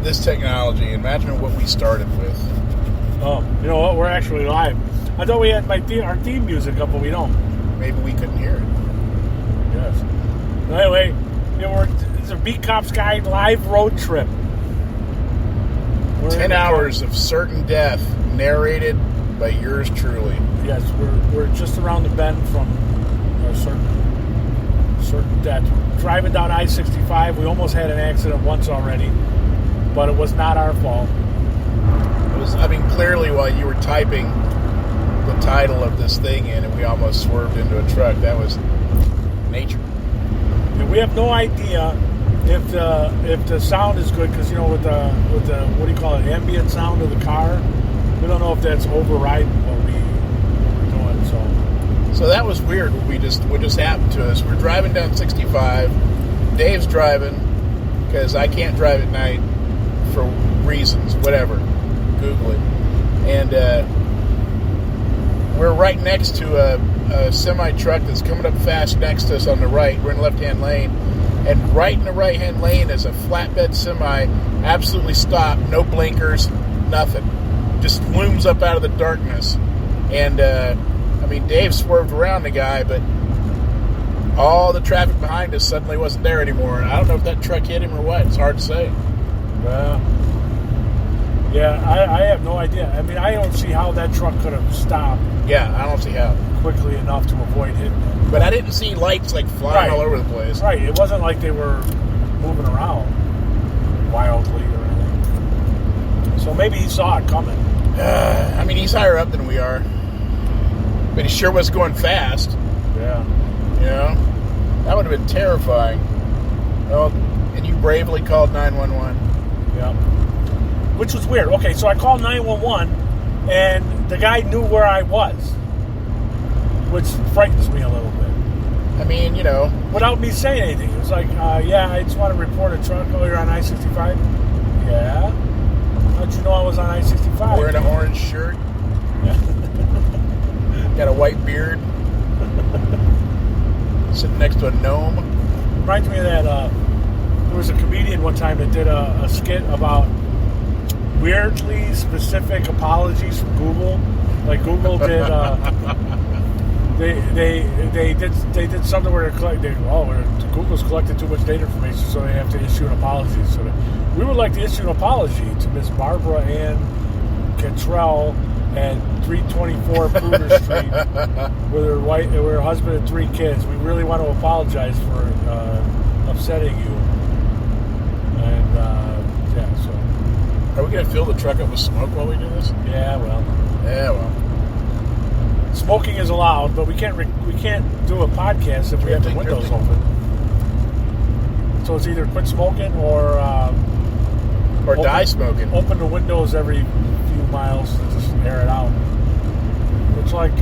this technology. Imagine what we started with. Oh, you know what? We're actually live. I thought we had our theme music up, but we don't. Maybe we couldn't hear it. Yes. Anyway, it's a Beat Cops Guide live road trip. 10 hours of certain death, narrated by yours truly. Yes, we're just around the bend from a certain death. Driving down I-65, we almost had an accident once already, but it was not our fault. It was, clearly while you were typing the title of this thing in, and we almost swerved into a truck. That was nature. And we have no idea if the sound is good, because with the what do you call it, ambient sound of the car, we don't know if that's overriding what we're doing. So that was weird. What just happened to us. We're driving down 65. Dave's driving because I can't drive at night for reasons, whatever. Google it. And we're right next to a semi truck that's coming up fast next to us on the right. We're in the left-hand lane. And right in the right-hand lane is a flatbed semi, absolutely stopped, no blinkers, nothing. Just looms up out of the darkness. And, Dave swerved around the guy, but all the traffic behind us suddenly wasn't there anymore. And I don't know if that truck hit him or what. It's hard to say. Yeah, I have no idea. I don't see how that truck could have stopped. Yeah, I don't see how. Quickly enough to avoid hitting him. But I didn't see lights flying all over the place. Right, it wasn't like they were moving around wildly or anything. So maybe he saw it coming. He's higher up than we are. But he sure was going fast. Yeah. That would have been terrifying. Well, and you bravely called 911. Yeah. Which was weird. Okay, so I called 911, and the guy knew where I was, which frightens me a little bit. Without me saying anything. It was like, I just want to report a truck. Oh, you're on I-65? Yeah. How'd you know I was on I-65? Wearing an orange shirt. Got a white beard. Sitting next to a gnome. Reminds me of that, there was a comedian one time that did a skit about weirdly specific apologies from Google. Like Google did, they did something where Google's collected too much data information, so they have to issue an apology. So we would like to issue an apology to Miss Barbara Ann Cantrell at 324 Bruder Street with her husband and 3 kids. We really want to apologize for upsetting you. And so. Are we going to fill the truck up with smoke while we do this? Yeah, well. Smoking is allowed, but we can't do a podcast if we have the windows open. So it's either quit smoking or die smoking. Open the windows every few miles to just air it out. It's like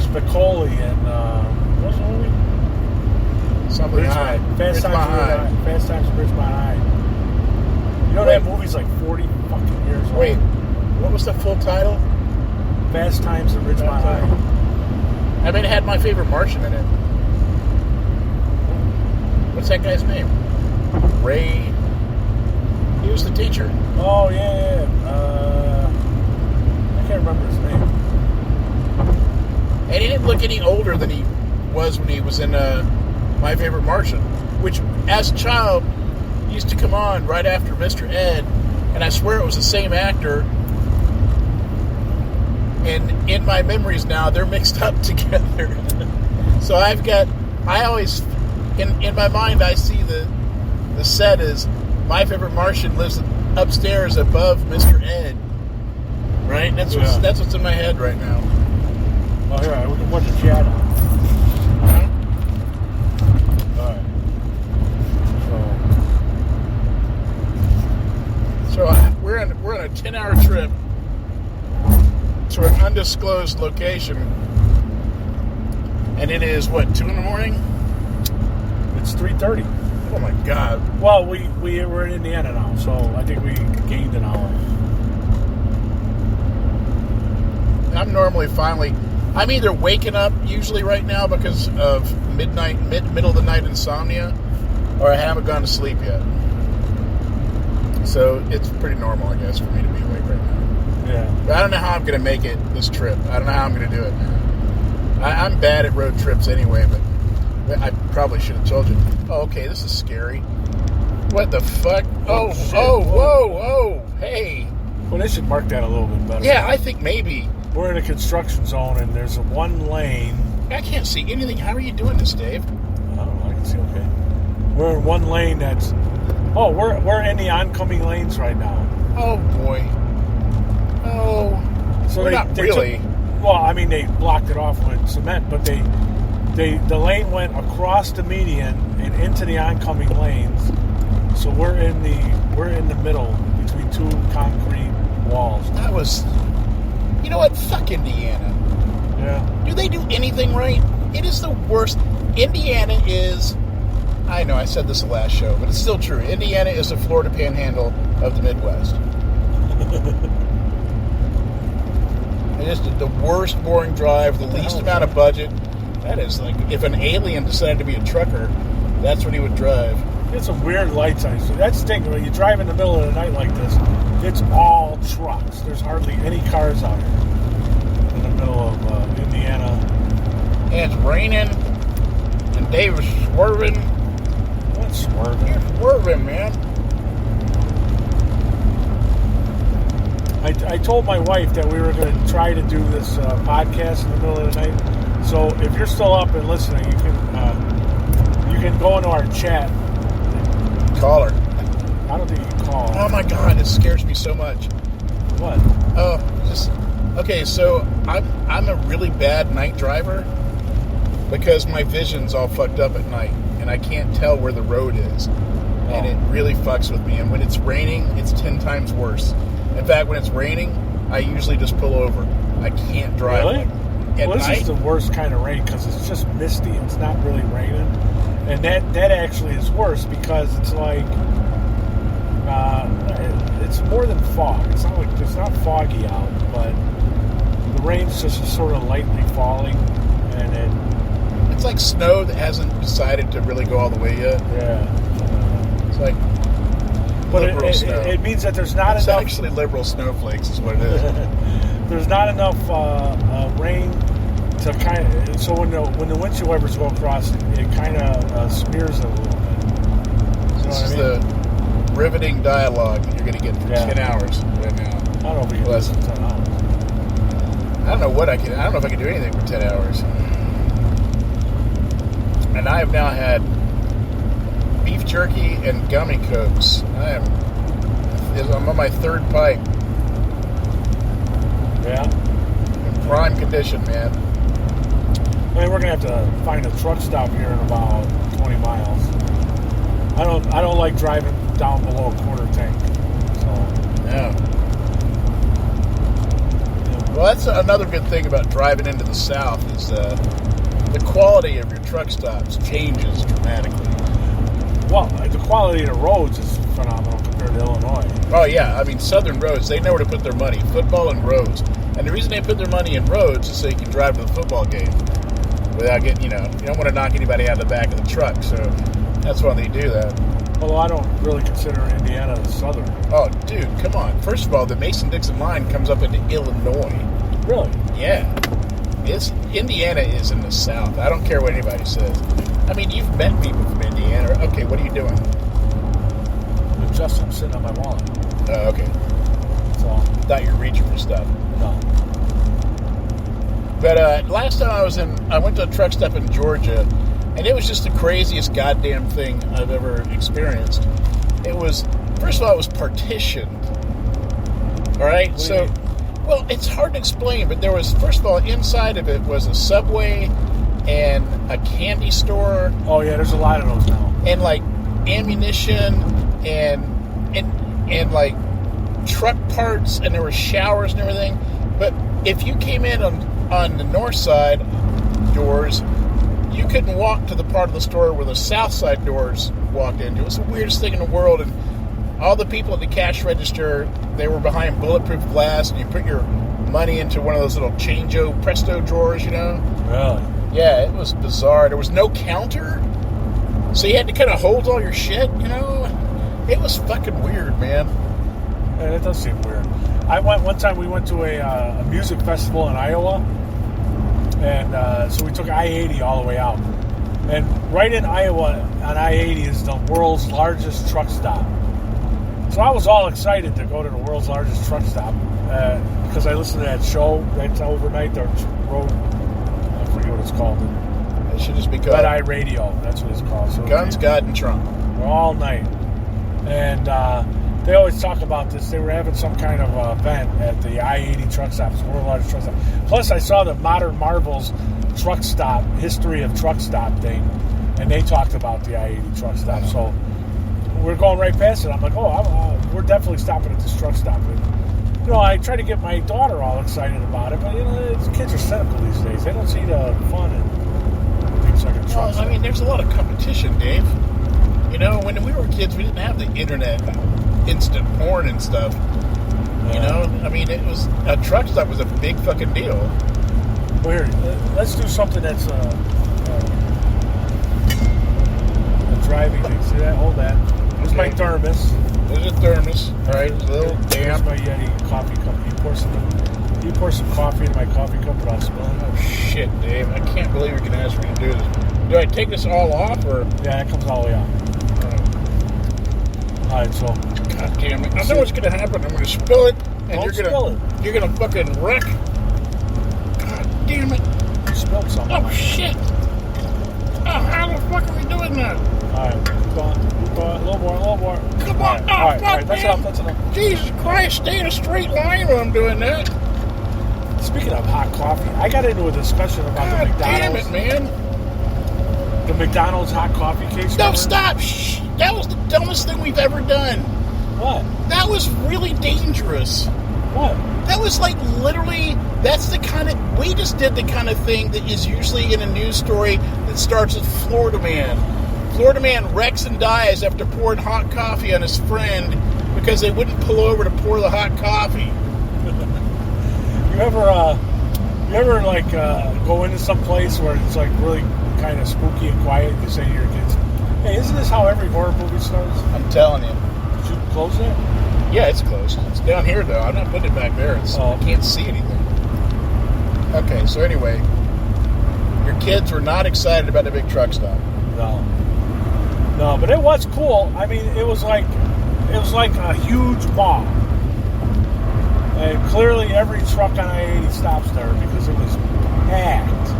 Spicoli and what's the movie? Something High. Fast Times at Ridgemont High. That movie's like 40 fucking years old. Wait, what was the full title? Fast Times at Ridgemont High. It had my favorite Martian in it. What's that guy's name? Ray. He was the teacher. Oh, yeah. I can't remember his name. And he didn't look any older than he was when he was in My Favorite Martian, which, as a child, used to come on right after Mr. Ed, and I swear it was the same actor. And in my memories now, they're mixed up together. So I always, in my mind, I see the set as My Favorite Martian lives upstairs above Mr. Ed. Right? That's what's in my head right now. Oh, yeah, we can watch the chat on. Alright. So we're on a 10-hour trip to an undisclosed location, and it is 2 in the morning. It's 3:30. Oh my God! Well, we're in Indiana now, so I think we gained an hour. I'm normally I'm either waking up usually right now because of middle of the night insomnia, or I haven't gone to sleep yet. So it's pretty normal, I guess, for me to be awake right now. Yeah. But I don't know how I'm going to make it this trip. I don't know how I'm going to do it. I'm bad at road trips anyway, but I probably should have told you. Oh, okay, this is scary. What the fuck? Oh, shit. Whoa, hey. Well, they should mark that a little bit better. Yeah, I think maybe. We're in a construction zone, and there's a one lane. I can't see anything. How are you doing this, Dave? I don't know. I can see okay. We're in one lane that's... Oh, we're in the oncoming lanes right now. Oh, boy. Oh. So not really. Well, I mean, they blocked it off with cement, but the lane went across the median and into the oncoming lanes. So we're in the middle between two concrete walls. That was... You know what? Fuck Indiana. Yeah. Do they do anything right? It is the worst. Indiana is... I know I said this the last show, but it's still true. Indiana is the Florida Panhandle of the Midwest. It is the worst boring drive, the least amount of budget. That is like, if an alien decided to be a trucker, that's what he would drive. It's a weird light sign. So that's the thing. When you drive in the middle of the night like this, it's all trucks. There's hardly any cars out here in the middle of Indiana. And it's raining, and Dave is swerving. What's swerving? You're swerving, man. I told my wife that we were going to try to do this podcast in the middle of the night. So if you're still up and listening, you can go into our chat. Call her. I don't think you can call. Oh my God, it scares me so much. What? Oh, okay. So I'm a really bad night driver because my vision's all fucked up at night, and I can't tell where the road is, and it really fucks with me. And when it's raining, it's 10 times worse. In fact, when it's raining, I usually just pull over. I can't drive. Really? Well, this is the worst kind of rain because it's just misty. It's not really raining, and that actually is worse because it's like it's more than fog. It's not foggy out, but the rain's just sort of lightly falling, and it's like snow that hasn't decided to really go all the way yet. Yeah, it's like. But it means that there's not enough. It's actually liberal snowflakes, is what it is. There's not enough rain to kind of. So when the windshield wipers go across, it kind of smears it a little bit. This is the riveting dialogue that you're going to get for 10 hours right now. I don't know if we can listen for 10 hours. I don't know what I can. I don't know if I can do anything for 10 hours. And I have now had beef jerky and gummy cokes. I'm on my third pipe. Yeah. In prime condition, man. I mean, we're gonna have to find a truck stop here in about 20 miles. I don't like driving down below a quarter tank. So yeah. Well, that's another good thing about driving into the South is the quality of your truck stops changes dramatically. Well, the quality of the roads is phenomenal compared to Illinois. Oh, yeah. I mean, Southern roads, they know where to put their money. Football and roads. And the reason they put their money in roads is so you can drive to the football game without getting, you don't want to knock anybody out of the back of the truck. So that's why they do that. Although I don't really consider Indiana as Southern. Oh, dude, come on. First of all, the Mason-Dixon line comes up into Illinois. Really? Yeah. Indiana is in the South. I don't care what anybody says. I mean, you've met people from Indiana. Okay, what are you doing? Just I'm sitting on my wallet. Oh, okay. So I thought you were reaching for stuff. No. But last time I went to a truck stop in Georgia, and it was just the craziest goddamn thing I've ever experienced. It was, first of all, it was partitioned. All right? So, well, it's hard to explain, but there was, first of all, inside of it was a Subway and a candy store. Oh, yeah, there's a lot of those now. And, like, ammunition and like, truck parts, and there were showers and everything. But if you came in on the north side doors, you couldn't walk to the part of the store where the south side doors walked into. It was the weirdest thing in the world, and all the people at the cash register, they were behind bulletproof glass, and you put your money into one of those little Chango Presto drawers, Really? Yeah, it was bizarre. There was no counter, so you had to kind of hold all your shit, It was fucking weird, man. Yeah, that does seem weird. One time we went to a music festival in Iowa, and so we took I-80 all the way out. And right in Iowa on I-80 is the world's largest truck stop. So I was all excited to go to the world's largest truck stop because I listened to that show that's overnight, the road, I forget what it's called. It should just be called Red Eye Radio, that's what it's called. So Guns, God, and Trump. all night. And they always talk about this. They were having some kind of event at the I-80 truck stop. It's the world's largest truck stop. Plus, I saw the Modern Marvels truck stop, history of truck stop thing, and they talked about the I-80 truck stop. So we're going right past it. I'm like, we're definitely stopping at this truck stop. And, I try to get my daughter all excited about it, but, kids are cynical these days. They don't see the fun in things like a truck stop. I mean, there's a lot of competition, Dave. When we were kids, we didn't have the internet, instant porn and stuff. I mean, it was a truck stop was a big fucking deal. Well, here, let's do something that's a driving thing. See that? Hold that. Here's my thermos. There's a thermos. All right, it's a little Here's damp. my Yeti coffee cup. You pour some coffee in my coffee cup without spilling it. Oh, shit, Dave. I can't believe you're going to ask me to do this. Do I take this all off, or? Yeah, it comes all the way out. All right, so. God damn it. I know what's going to happen. I'm going to spill it, and you're going to fucking wreck. God damn it. You spilled something. Oh, shit. Oh, how the fuck are we doing that? All right, keep going. A little more. Come on. All right, Fuck, that's man. enough. Jesus Christ, stay in a straight line when I'm doing that. Speaking of hot coffee, I got into a discussion about God the McDonald's. damn it, man. The McDonald's hot coffee case. No, stop. Shh. That was the dumbest thing we've ever done. What? That was really dangerous. What? That was like literally, we just did the kind of thing that is usually in a news story that starts with Florida man. Florida man wrecks and dies after pouring hot coffee on his friend because they wouldn't pull over to pour the hot coffee. You ever go into some place where it's like really kind of spooky and quiet? You say to your kids, "Hey, isn't this how every horror movie starts?" I'm telling you. Did you close it? Yeah, it's closed. It's down here though. I'm not putting it back there. I can't see anything. Okay, so anyway, your kids were not excited about the big truck stop. No, but it was cool. I mean, it was like a huge mall. And clearly every truck on I-80 stops there because it was packed.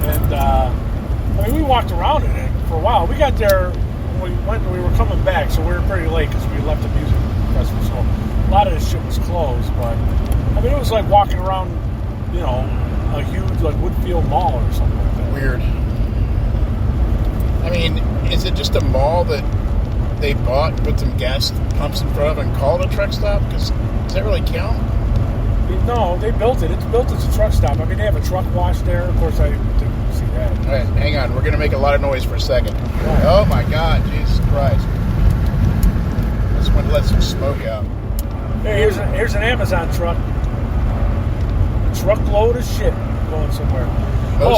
And, we walked around in it for a while. We got there when we were coming back, so we were pretty late because we left the music festival. So a lot of this shit was closed, but, it was like walking around, a huge, Woodfield Mall or something like that. Weird. I mean, is it just a mall that they bought with some gas pumps in front of and called a truck stop? Because does that really count? No, they built it. It's built as a truck stop. They have a truck wash there. Of course, I didn't see that. All right, hang on. We're going to make a lot of noise for a second. Right. Oh, my God. Jesus Christ. This one lets some smoke out. Hey, here's an Amazon truck. A truckload of shit going somewhere.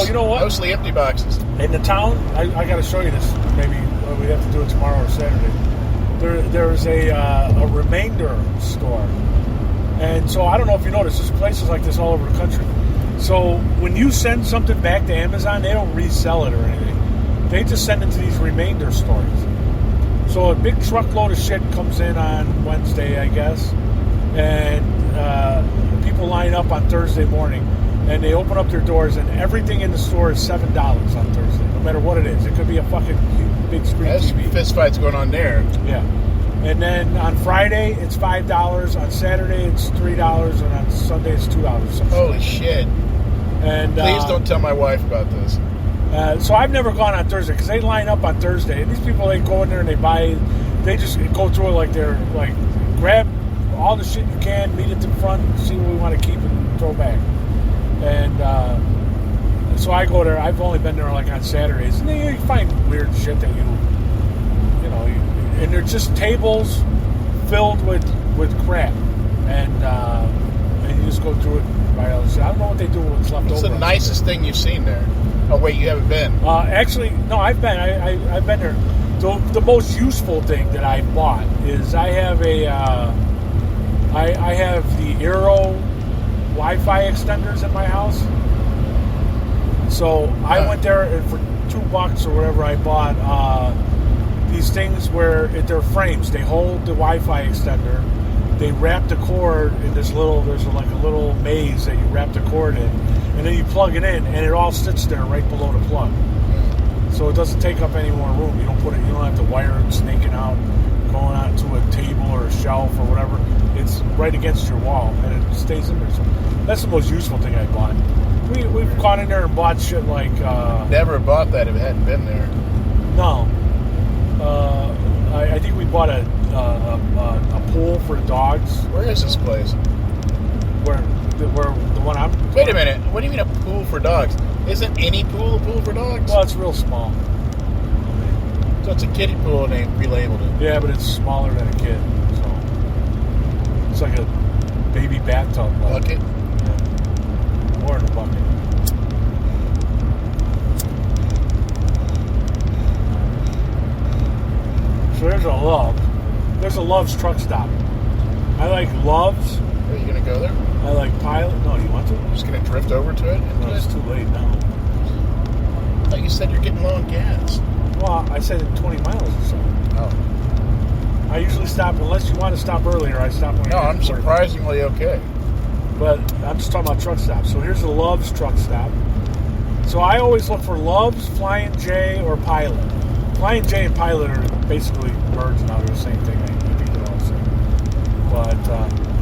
You know what? Mostly empty boxes. In the town, I got to show you this. Maybe we have to do it tomorrow or Saturday. There's a remainder store. And so I don't know if you noticed, there's places like this all over the country. So when you send something back to Amazon, they don't resell it or anything. They just send it to these remainder stores. So a big truckload of shit comes in on Wednesday, I guess. And people line up on Thursday morning. And they open up their doors, and everything in the store is $7 on Thursday, no matter what it is. It could be a fucking big screen There's TV. Fist fights going on there. Yeah. And then on Friday, it's $5. On Saturday, it's $3. And on Sunday, it's $2. Holy shit. And please don't tell my wife about this. So I've never gone on Thursday, because they line up on Thursday. And these people, they go in there and they just go through it like they're, like, grab all the shit you can, meet at the front, see what we want to keep and throw back. And so I go there. I've only been there like on Saturdays, and you find weird shit that and they're just tables filled with crap, and you just go through it by all this. I don't know what they do with what's left over. What's the nicest thing you've seen there? Oh wait, you haven't been. Actually, no, I've been. I've been there. The most useful thing that I bought is I have I have the Aero Wi-Fi extenders at my house. So I went there and for $2 or whatever I bought these things where they're frames. They hold the Wi-Fi extender. They wrap the cord in there's like a little maze that you wrap the cord in, and then you plug it in, and it all sits there right below the plug. So it doesn't take up any more room. You don't have to wire it snaking out, going onto a table or a shelf or whatever. It's right against your wall, and it stays in there. So that's the most useful thing I bought. We've gone in there and bought shit like... Never bought that if it hadn't been there. No. I think we bought a pool for the dogs. Where is this place? Where the one I'm... Wait a minute. What do you mean a pool for dogs? Isn't any pool a pool for dogs? Well, it's real small. So it's a kiddie pool and they relabeled it. Yeah, but it's smaller than a kid. So it's like a baby bathtub. Bucket? Yeah. More than a bucket. So there's a Love's. There's a Love's truck stop. I like Love's. Are you going to go there? I like Pilot. No, do you want to? Just going to drift over to it? No, it's too late now. I thought you said you're getting low on gas. Well, I said 20 miles or so. Oh. I usually stop, unless you want to stop earlier, I stop when No, I I'm surprisingly okay. But I'm just talking about truck stops. So here's the Love's truck stop. So I always look for Love's, Flying J, or Pilot. Flying J and Pilot are basically merged now. They're the same thing. I think they're all the same. But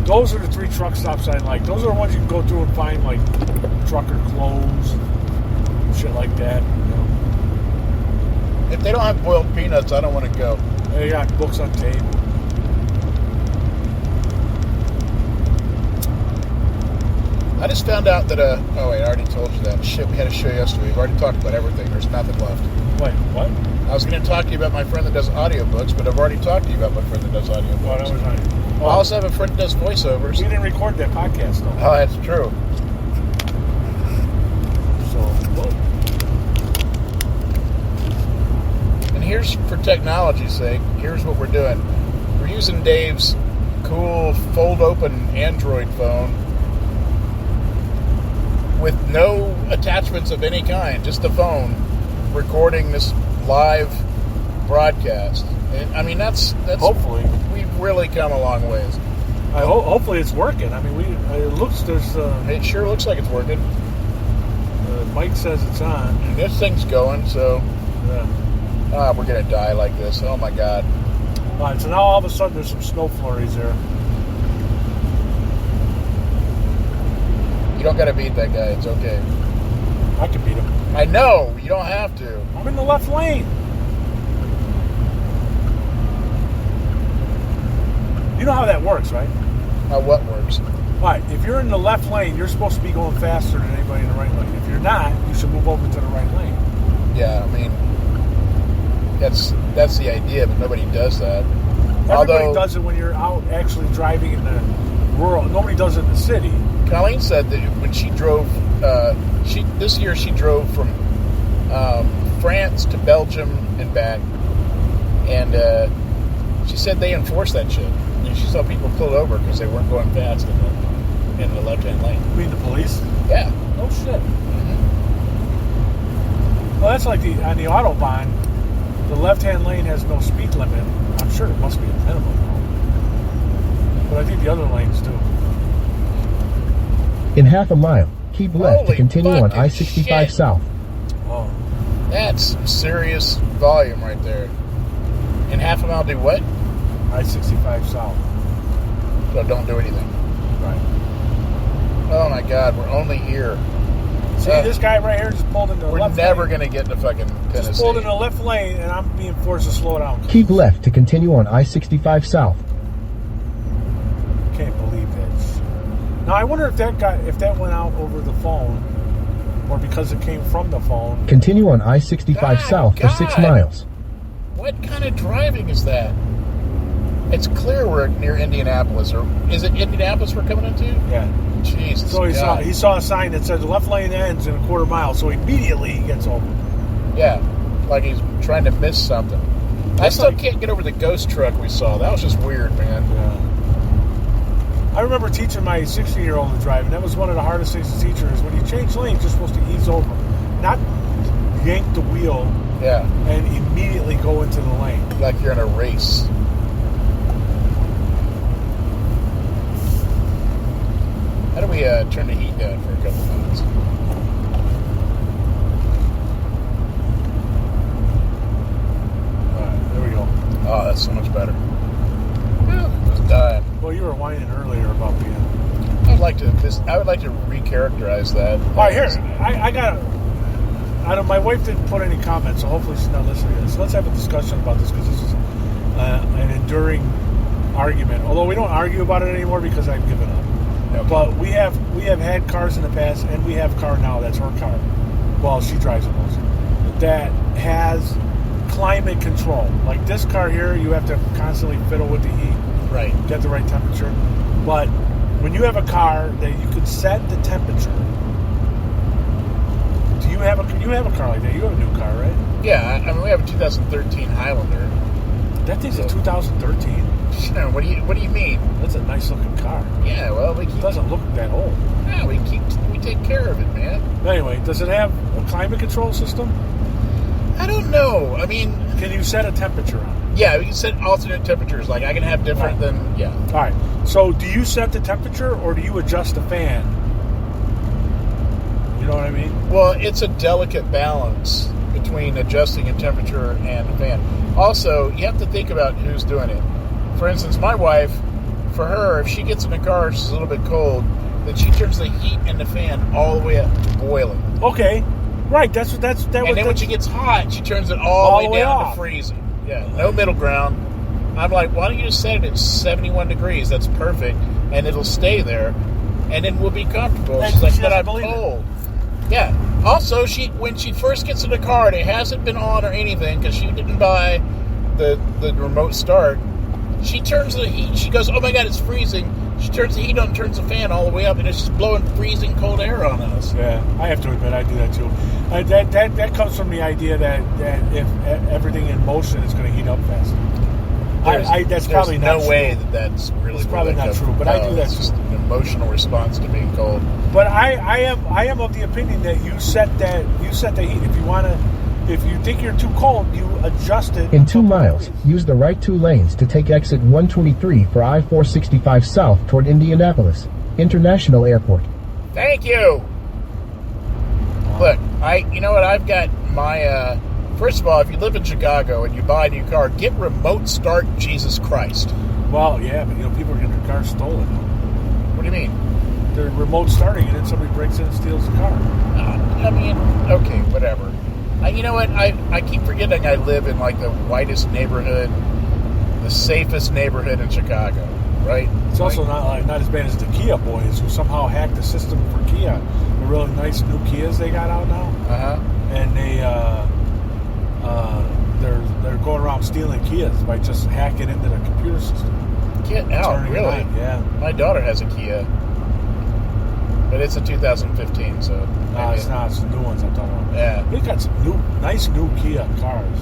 those are the 3 truck stops I like. Those are the ones you can go through and find, like, trucker clothes, shit like that. You know. If they don't have boiled peanuts, I don't want to go. They got books on tape. I just found out that, oh wait, I already told you that. Shit, we had a show yesterday. We've already talked about everything. There's nothing left. Wait, what? I was going to talk to you about my friend that does audiobooks, but I've already talked to you about my friend that does audiobooks. Oh, that was right. I also have a friend that does voiceovers. We didn't record that podcast, though. Oh, that's true. So, whoa. And here's, for technology's sake, here's what we're doing. We're using Dave's cool fold-open Android phone with no attachments of any kind, just the phone, recording this live broadcast. And, I mean, that's Hopefully. We've really come a long ways. Hopefully it's working. I mean, It sure looks like it's working. Mike says it's on. And this thing's going, so Yeah. we're going to die like this. Oh, my God. All right, so now all of a sudden there's some snow flurries there. You don't got to beat that guy. It's okay. I can beat him. I know. You don't have to. I'm in the left lane. You know how that works, right? How what works? Right. If you're in the left lane, you're supposed to be going faster than anybody in the right lane. If you're not, you should move over to the right lane. Yeah, I mean, that's the idea, but nobody does that. Everybody does it when you're out actually driving in the rural. Nobody does it in the city. Colleen said that when she drove, this year she drove from France to Belgium and back, and she said they enforced that shit. And she saw people pulled over because they weren't going fast in the left-hand lane. You mean the police? Yeah. No shit. Mm-hmm. Well, that's like on the Autobahn. The left-hand lane has no speed limit. I'm sure it must be a minimum, but I think the other lanes do. In half a mile, keep left Holy to continue on fucking I-65 shit. South. Oh, That's some serious volume right there. In half a mile, do what? I-65 South. So don't do anything. Right. Oh my God, we're only here. See, this guy right here just pulled into the We're left never lane. going to get to fucking Tennessee. Just pulled into the left lane, and I'm being forced to slow down. Keep left to continue on I-65 South. Can't believe that. Now I wonder if that went out over the phone, or because it came from the phone. Continue on I-65 God, South for 6 God. miles. What kind of driving is that? It's clear we're near Indianapolis. Or is it Indianapolis we're coming into? Yeah. Jesus. So he God. saw a sign that says left lane ends in a quarter mile. So immediately he gets over. Yeah, like he's trying to miss something. I still can't get over the ghost truck we saw. That was just weird, man. Yeah. I remember teaching my 16-year-old to drive, and that was one of the hardest things to teach her is when you change lanes, you're supposed to ease over. Not yank the wheel and immediately go into the lane. Like you're in a race. How do we turn the heat down for a couple minutes? Alright, there we go. Oh, that's so much better. Just dying. Well, you were whining earlier about being... I would like to recharacterize that. All right, here. I got... my wife didn't put any comments, so hopefully she's not listening to this. Let's have a discussion about this, because this is an enduring argument. Although we don't argue about it anymore because I've given up. Okay. But we have had cars in the past, and we have a car now that's her car. Well, she drives it most. That has climate control. Like this car here, you have to constantly fiddle with the heat. Right. Get the right temperature. But when you have a car that you can set the temperature, you have a car like that. You have a new car, right? Yeah, I mean we have a 2013 Highlander. That thing's a 2013. What do you mean? That's a nice looking car. Yeah, well It doesn't look that old. Yeah, we take care of it, man. Anyway, does it have a climate control system? I don't know. I mean, can you set a temperature on it? Yeah, we can set alternate temperatures. Like I can have different than All right. So do you set the temperature or do you adjust the fan? You know what I mean? Well, it's a delicate balance between adjusting a temperature and a fan. Also, you have to think about who's doing it. For instance, my wife, for her, if she gets in the car, she's a little bit cold, then she turns the heat and the fan all the way up to boiling. Okay, right. That's. And then when she gets hot, she turns it all the way down off. to freezing. Yeah, no middle ground. I'm like, why don't you just set it at 71 degrees? That's perfect, and it'll stay there, and then we'll be comfortable. And She's like, she but doesn't I'm believe it. cold. Yeah. Also, when she first gets in the car and it hasn't been on or anything because she didn't buy the remote start, she turns the heat. She goes, oh my God, it's freezing. She turns the heat on, turns the fan all the way up, and it's just blowing freezing cold air on us. Yeah, I have to admit, I do that too. That comes from the idea that if everything in motion is going to heat up faster. That's probably not true. No way that's really. It's probably not true, but I do that it's too. Just an emotional response to being cold. But I am of the opinion that you set the heat. If you think you're too cold, you adjust it. In 2 miles, use the right 2 lanes to take exit 123 for I-465 south toward Indianapolis International Airport. Thank you. Look, you know what? I've got my. First of all, if you live in Chicago and you buy a new car, get remote start. Jesus Christ. Well, yeah, but people are getting their cars stolen. What do you mean? They're remote starting, and then somebody breaks in and steals the car. I mean, okay, whatever. You know what? I keep forgetting I live in like the whitest neighborhood, the safest neighborhood in Chicago, right? It's also not as bad as the Kia boys who somehow hacked the system for Kia. The really nice new Kias they got out now. And they're going around stealing Kias by just hacking into the computer system. Get out, really? Yeah. My daughter has a Kia, but it's a 2015, so. It's not. It's the new ones I'm talking about. Yeah. They've got some nice new Kia cars.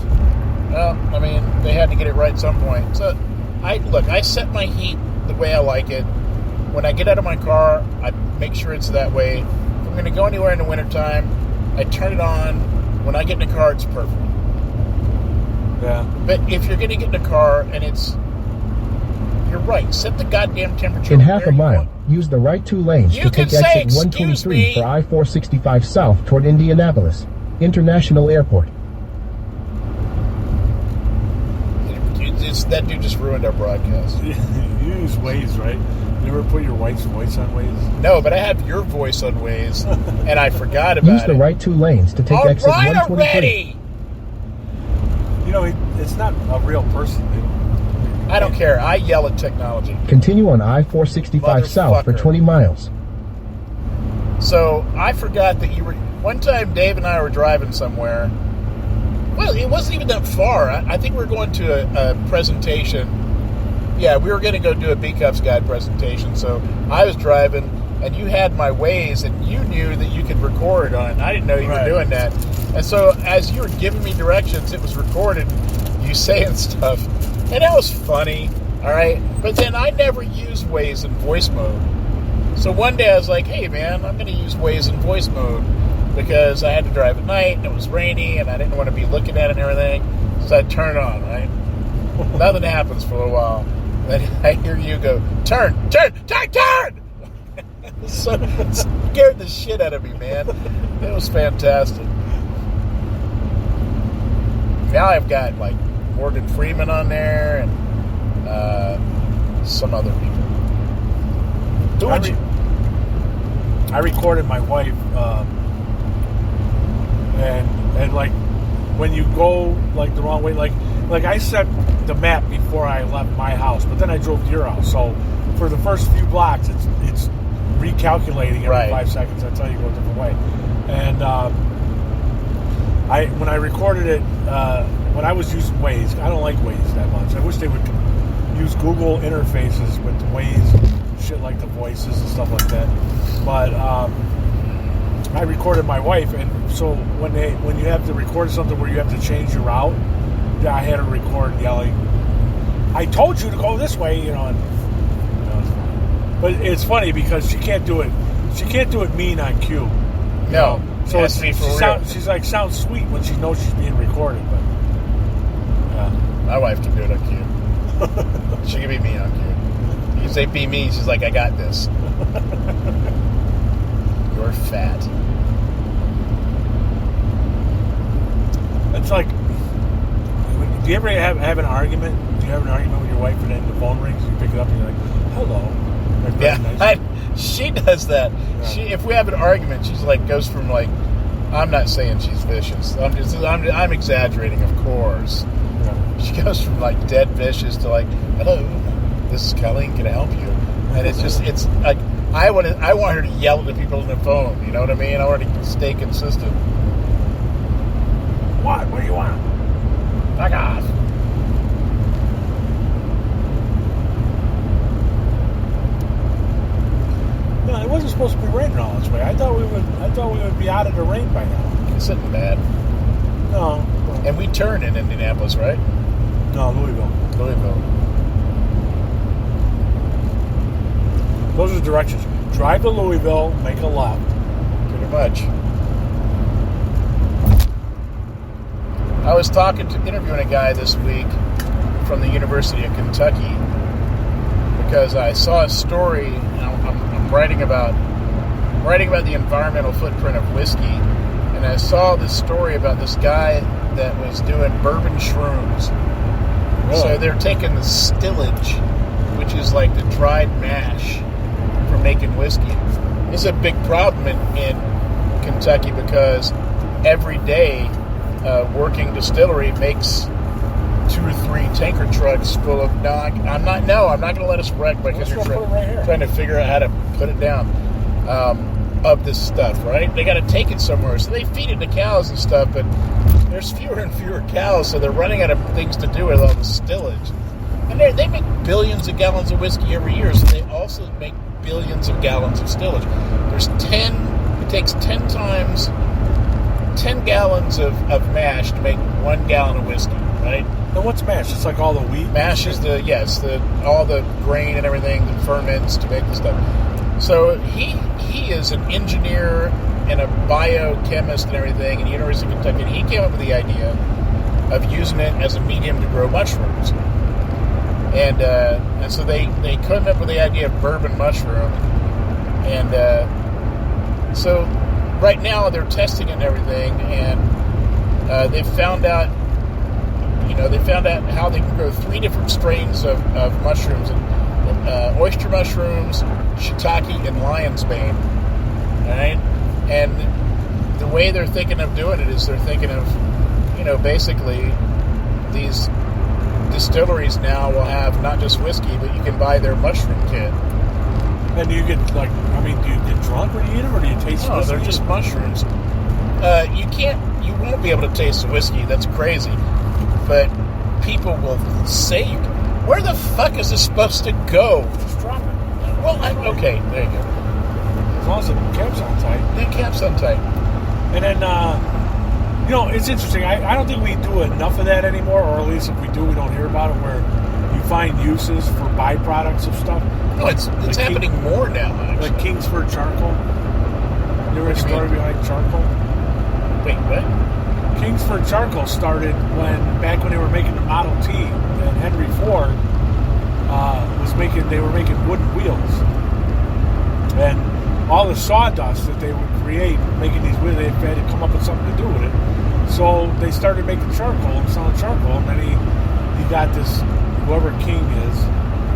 Well, I mean, they had to get it right at some point. So, I set my heat the way I like it. When I get out of my car, I make sure it's that way. If I'm going to go anywhere in the wintertime, I turn it on. When I get in the car, it's perfect. Yeah. But if you're going to get in a car and you're right, set the goddamn temperature. In half a mile, use the right 2 lanes to take exit 123 for I-465 south toward Indianapolis International Airport. That dude just ruined our broadcast. You use Waze, right? You ever put your wife's voice on Waze? No, but I have your voice on Waze, and I forgot about it. Use the right 2 lanes to take exit 123. Already! It's not a real person. I don't care. I yell at technology. Continue on I-465 south for 20 miles. So, I forgot that you were... One time, Dave and I were driving somewhere. Well, it wasn't even that far. I think we were going to a presentation. Yeah, we were going to go do a B-Cups Guide presentation. So, I was driving, and you had my Waze, and you knew that you could record on it. I didn't know you were doing that. And so, as you were giving me directions, it was recorded. you saying stuff, and that was funny, all right? But then I never use Waze in voice mode. So one day I was like, hey, man, I'm going to use Waze in voice mode because I had to drive at night, and it was rainy, and I didn't want to be looking at it and everything. So I turn it on, right? Nothing happens for a while. Then I hear you go, turn! So it scared the shit out of me, man. It was fantastic. Now I've got, like, Morgan Freeman on there and some other people. I recorded my wife, and like when you go like the wrong way, like I set the map before I left my house, but then I drove to your house. So for the first few blocks, it's recalculating every 5 seconds. That's how you go a different way. And when I recorded it, when I was using Waze, I don't like Waze that much. I wish they would use Google interfaces with Waze, shit like the voices and stuff like that. But I recorded my wife, and so when you have to record something where you have to change your route, I had her record yelling, "I told you to go this way," you know. And, but it's funny because she can't do it. She can't do it mean on cue. No. So she's like sounds sweet when she knows she's being recorded, but yeah. My wife can do it on cue. She can be mean on cue. You say be me, she's like, I got this. You're fat. It's like, do you ever have an argument? Do you have an argument with your wife and then the phone rings and you pick it up and you're like, hello? Yeah, nice. She does that. Yeah. If we have an argument, she's like, goes from like, I'm not saying she's vicious. I'm exaggerating, of course. Yeah. She goes from like dead vicious to like, hello, this is Colleen, can I help you? And it's like, I want her to yell at the people on the phone, you know what I mean? I want her to stay consistent. What do you want? Fuck off. No, it wasn't supposed to be raining all this way. I thought we would be out of the rain by now. It's not bad. No. And we turn in Indianapolis, right? No, Louisville. Those are the directions. Drive to Louisville, make a left. Pretty much. I was interviewing a guy this week from the University of Kentucky because I saw a story. I'm writing about the environmental footprint of whiskey, and I saw this story about this guy that was doing bourbon shrooms. Really? So they're taking the stillage, which is like the dried mash for making whiskey. This is a big problem in Kentucky because every day working distillery makes 2 or 3 tanker trucks full of. I'm not going to let us wreck because you're trying to figure out how to put it down of this stuff, right? They got to take it somewhere, so they feed it to cows and stuff. But there's fewer and fewer cows, so they're running out of things to do with all the stillage. And they make billions of gallons of whiskey every year, so they also make billions of gallons of stillage. It takes 10 gallons of mash to make 1 gallon of whiskey, right? And what's mash? It's like all the wheat? Mash is all the grain and everything that ferments to make the stuff. So he is an engineer and a biochemist and everything at the University of Kentucky, and he came up with the idea of using it as a medium to grow mushrooms. And so they came up with the idea of bourbon mushroom. And so right now they're testing it and everything, and they found out how they can grow 3 different strains of mushrooms, oyster mushrooms, shiitake, and lion's mane. Right? And the way they're thinking of doing it is they're thinking of, basically these distilleries now will have not just whiskey, but you can buy their mushroom kit. And do you get do you get drunk when you eat them, or do you taste No, whiskey? they're just mushrooms. You won't be able to taste the whiskey. That's crazy. But people will say, where the fuck is this supposed to go? Just drop it. Well, okay, there you go. As long as the cap's on tight. The cap's on tight. And then You know, it's interesting. I don't think we do enough of that anymore, or at least if we do, we don't hear about it, where you find uses for byproducts of stuff. No, it's like happening more now, actually. Like Kingsford charcoal. You ever story behind charcoal? Wait, what? Kingsford charcoal started back when they were making the Model T, and Henry Ford they were making wooden wheels. And all the sawdust that they would create making these wheels, they had to come up with something to do with it. So they started making charcoal and selling charcoal, and then he got this, whoever King is,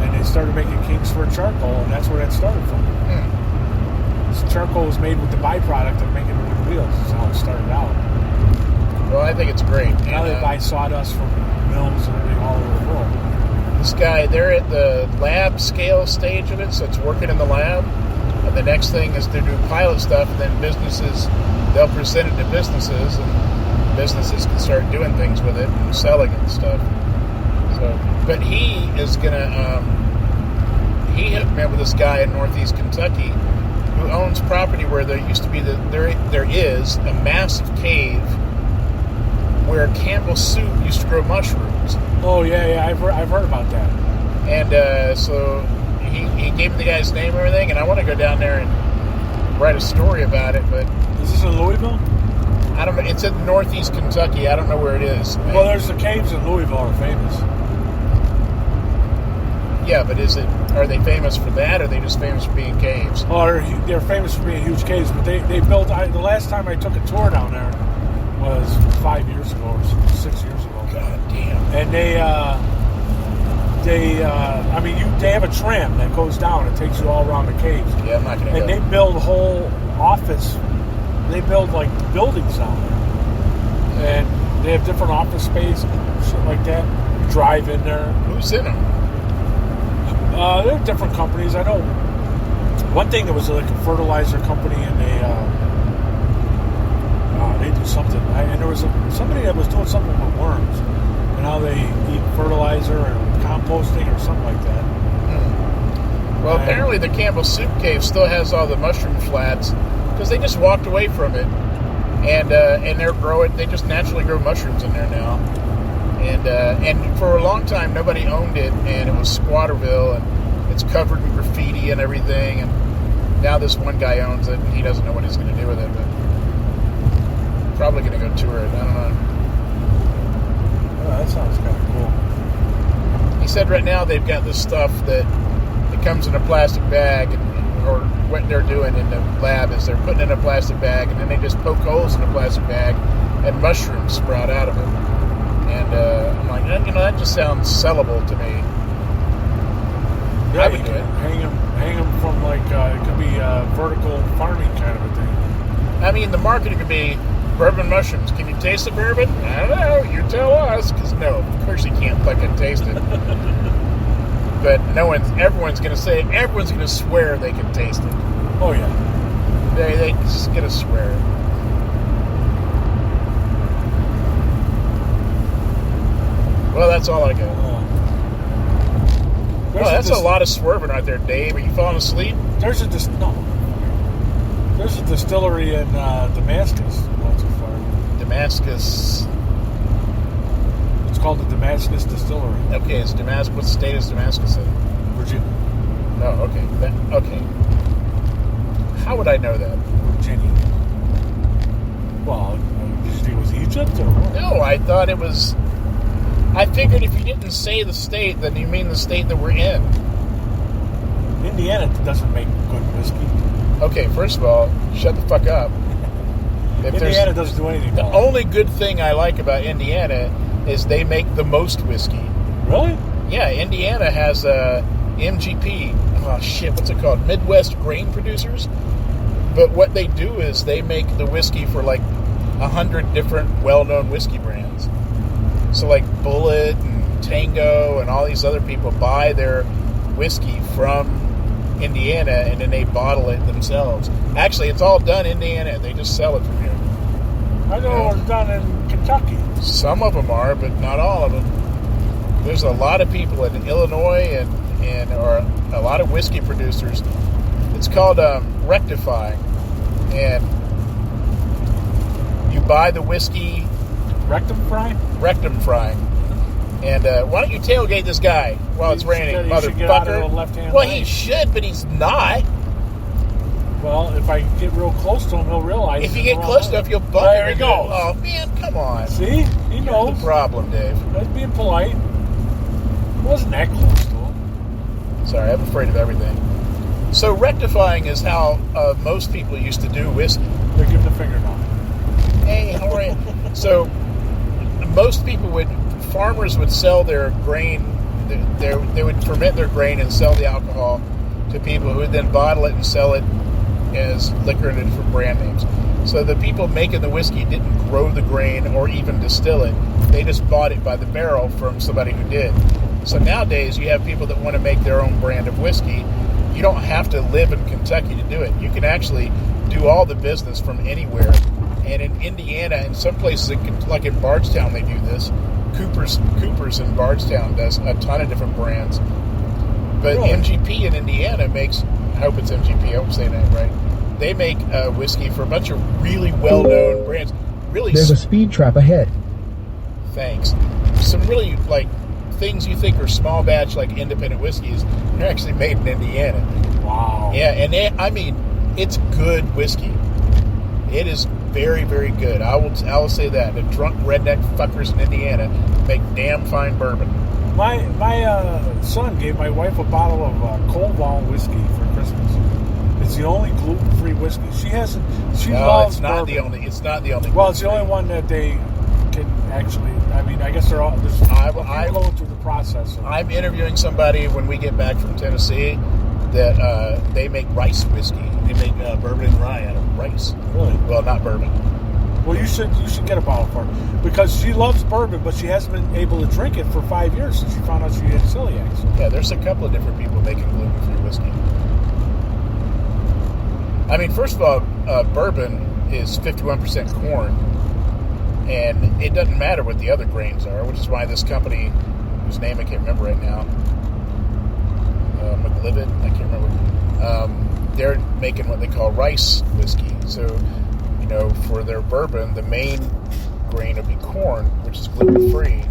and they started making Kingsford charcoal, and that's where that started from. So charcoal was made with the byproduct of making wooden wheels. That's how it started out. Well, I think it's great. Now they buy sawdust from mills and everything all over the world. This guy, they're at the lab scale stage of it, so it's working in the lab. And the next thing is to do pilot stuff, and then they'll present it to businesses, and businesses can start doing things with it and selling it and stuff. So, but he is gonna. He met with this guy in Northeast Kentucky who owns property where there used to be there is a massive cave where Campbell Soup used to grow mushrooms. Oh yeah, I've heard about that. And so he gave me the guy's name and everything, and I want to go down there and write a story about it. But is this in Louisville? I don't know. It's in Northeast Kentucky. I don't know where it is. Well, there's the caves in Louisville are famous. Yeah, but are they famous for that, or are they just famous for being caves? Oh, they're famous for being huge caves, but they built. The last time I took a tour down there was 5 years ago or 6 years ago. God damn! And they have a tram that goes down and takes you all around the caves. Yeah, I'm not gonna. And they build whole office. They build like buildings down there, and they have different office space and shit like that. You drive in there. Who's in them? They're different companies. I know one thing that was like a fertilizer company, and they do something. And there was somebody that was doing something with worms and how they eat fertilizer and composting or something like that. Well, apparently the Campbell Soup Cave still has all the mushroom flats because they just walked away from it, and they're growing. They just naturally grow mushrooms in there now. And for a long time, nobody owned it, and it was Squatterville, and it's covered in graffiti and everything. And now this one guy owns it, and he doesn't know what he's going to do with it. But probably going to go tour it. I don't know. Oh, that sounds kind of cool. He said right now they've got this stuff that it comes in a plastic bag, or what they're doing in the lab is they're putting it in a plastic bag, and then they just poke holes in the plastic bag, and mushrooms sprout out of it. And I'm like, that just sounds sellable to me. Yeah, I would do it. Hang them from like it could be vertical farming kind of a thing. I mean, the marketing could be bourbon mushrooms. Can you taste the bourbon? I don't know. You tell us. Because no, of course you can't fucking taste it. But everyone's going to say, everyone's going to swear they can taste it. Oh yeah, they just going to swear it. Well, that's all I got. Well, that's a lot of swerving right there, Dave. Are you falling asleep? There's a distillery in Damascus, not too far. Damascus. It's called the Damascus Distillery. Okay, it's Damascus. What state is Damascus in? Virginia. Oh, okay. Okay. How would I know that? Virginia. Well, did you think it was Egypt or what? No, I thought it was. I figured if you didn't say the state, then you mean the state that we're in. Indiana doesn't make good whiskey. Okay, first of all, shut the fuck up. Indiana doesn't do anything. The only good thing I like about Indiana is they make the most whiskey. Really? Yeah, Indiana has MGP. Oh shit, what's it called? Midwest Grain Producers. But what they do is they make the whiskey for like 100 different well-known whiskey brands. So like Bullet and Tango and all these other people buy their whiskey from Indiana, and then they bottle it themselves. Actually, it's all done in Indiana. They just sell it from here. I know it's done in Kentucky. Some of them are, but not all of them. There's a lot of people in Illinois or a lot of whiskey producers. It's called Rectify, and you buy the whiskey. Rectum frying? Rectum frying. And why don't you tailgate this guy while it's raining, motherfucker? Well, he should, but he's not. Well, if I get real close to him, he'll realize. If you get close enough, you'll bump him. There he goes. Oh, man, come on. See? He knows. What's the problem, Dave? That's being polite. It wasn't that close to him. Sorry, I'm afraid of everything. So rectifying is how most people used to do whiskey. They give the finger now. Hey, how are you? So most people farmers would sell their grain. They would ferment their grain and sell the alcohol to people who would then bottle it and sell it as liquor under different brand names. So the people making the whiskey didn't grow the grain or even distill it. They just bought it by the barrel from somebody who did. So nowadays you have people that want to make their own brand of whiskey. You don't have to live in Kentucky to do it. You can actually do all the business from anywhere. And in Indiana, in some places, like in Bardstown, they do this. Cooper's in Bardstown does a ton of different brands. But really? MGP in Indiana makes, I hope it's MGP, I hope I'm saying that right. They make whiskey for a bunch of really well-known brands. Really, there's a speed trap ahead. Thanks. Some really, things you think are small batch, independent whiskeys, they're actually made in Indiana. Wow. Yeah, and it's good whiskey. It is very, very good. I will say that. The drunk redneck fuckers in Indiana make damn fine bourbon. My son gave my wife a bottle of Cold Wall whiskey for Christmas. It's the only gluten-free whiskey. She loves it's not bourbon. It's not the only. Well, it's the only one that they can actually. I mean, I guess they're all. I'm going through the process. I'm interviewing somebody when we get back from Tennessee that they make rice whiskey. They make bourbon and rye out of rice. Really? Well, not bourbon. Well, you should get a bottle for her because she loves bourbon, but she hasn't been able to drink it for 5 years since she found out she had celiac. So. Yeah, there's a couple of different people making gluten-free whiskey. I mean, first of all, bourbon is 51% corn, and it doesn't matter what the other grains are, which is why this company, whose name I can't remember right now, McLivet, I can't remember, they're making what they call rice whiskey. So, for their bourbon, the main grain would be corn, which is gluten-free,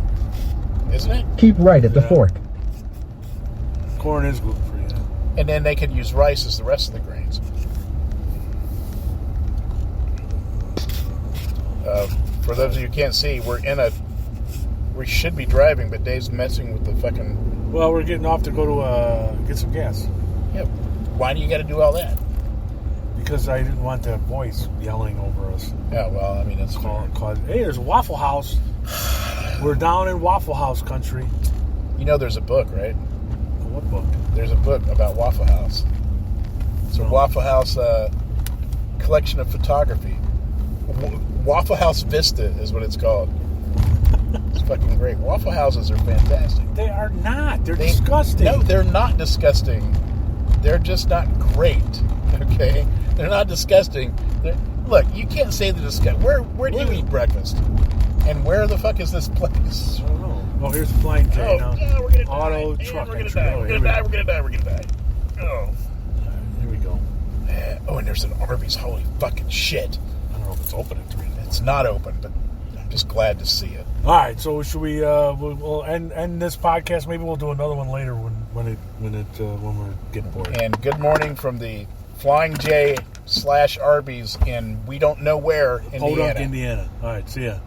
isn't it? Keep right at the fork. Corn is gluten-free, yeah. And then they could use rice as the rest of the grains. For those of you who can't see, we should be driving, but Dave's messing with the fucking... Well, we're getting off to go to get some gas. Yeah. Why do you got to do all that? Because I didn't want that voice yelling over us. Yeah, well, I mean, it's hey, there's a Waffle House. We're down in Waffle House country. There's a book, right? What book? There's a book about Waffle House. It's a Waffle House collection of photography. Waffle House Vista is what it's called. It's fucking great. Waffle houses are fantastic. They are not. They're disgusting. No, they're not disgusting. They're just not great. Okay? They're not disgusting. Look, you can't say they're disgusting. Where do you eat breakfast? And where the fuck is this place? I don't know. Oh, here's the flying train now. Yeah, we're gonna Auto die. truck. We're gonna die. We're gonna die. Oh. Here we go. Oh, and there's an Arby's. Holy fucking shit. I don't know if it's open at 3. It's not open, but I'm just glad to see it. All right, so should we? We'll end this podcast. Maybe we'll do another one later when we're getting bored. And good morning from the Flying J / Arby's in we don't know where, Indiana. Podunk, Indiana. All right, see ya.